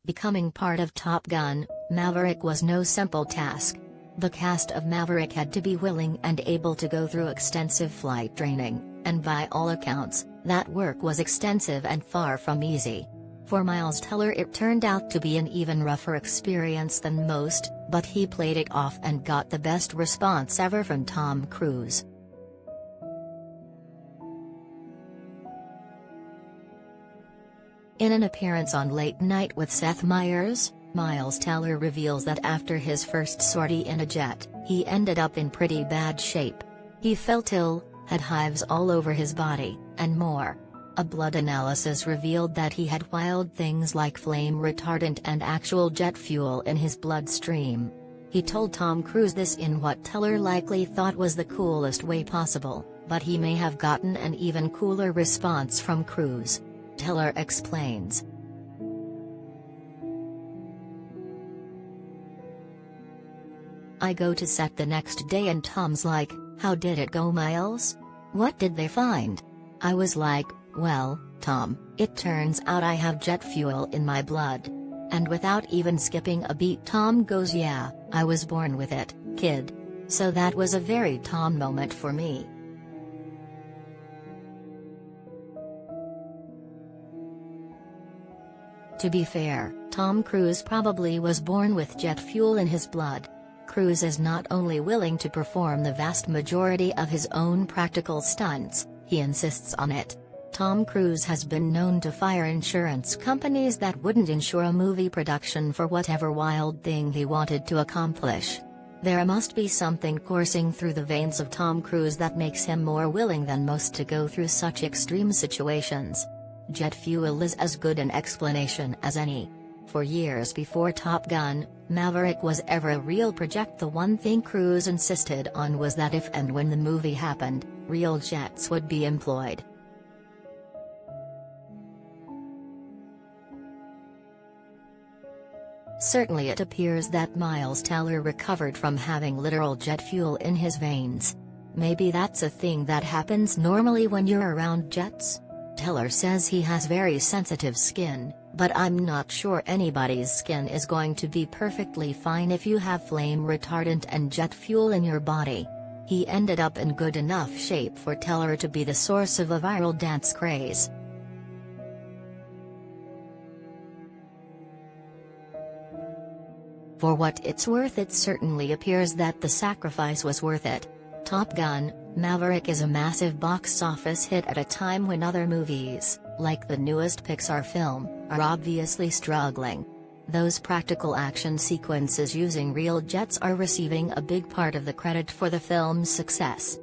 Becoming part of Top Gun, Maverick was no simple task. The cast of Maverick had to be willing and able to go through extensive flight training, and by all accounts, that work was extensive and far from easy. For Miles Teller it turned out to be an even rougher experience than most, but he played it off and got the best response ever from Tom Cruise. In an appearance on Late Night with Seth Myers, Miles Teller reveals that after his first sortie in a jet, he ended up in pretty bad shape. He felt ill, had hives all over his body, and more. A blood analysis revealed that he had wild things like flame retardant and actual jet fuel in his bloodstream. He told Tom Cruise this in what Teller likely thought was the coolest way possible, but he may have gotten an even cooler response from Cruise. Teller explains. I go to set the next day and Tom's like, "How did it go, Miles? What did they find?" I was like, "Well, Tom, it turns out I have jet fuel in my blood." And without even skipping a beat Tom goes, "Yeah, I was born with it, kid." So that was a very Tom moment for me. To be fair, Tom Cruise probably was born with jet fuel in his blood. Cruise is not only willing to perform the vast majority of his own practical stunts, he insists on it. Tom Cruise has been known to fire insurance companies that wouldn't insure a movie production for whatever wild thing he wanted to accomplish. There must be something coursing through the veins of Tom Cruise that makes him more willing than most to go through such extreme situations. Jet fuel is as good an explanation as any. For years before Top Gun, Maverick was ever a real project, the one thing Cruise insisted on was that if and when the movie happened, real jets would be employed. Certainly it appears that Miles Teller recovered from having literal jet fuel in his veins. Maybe that's a thing that happens normally when you're around jets? Teller says he has very sensitive skin, but I'm not sure anybody's skin is going to be perfectly fine if you have flame retardant and jet fuel in your body. He ended up in good enough shape for Teller to be the source of a viral dance craze. For what it's worth, it certainly appears that the sacrifice was worth it. Top Gun: Maverick is a massive box office hit at a time when other movies, like the newest Pixar film, are obviously struggling. Those practical action sequences using real jets are receiving a big part of the credit for the film's success.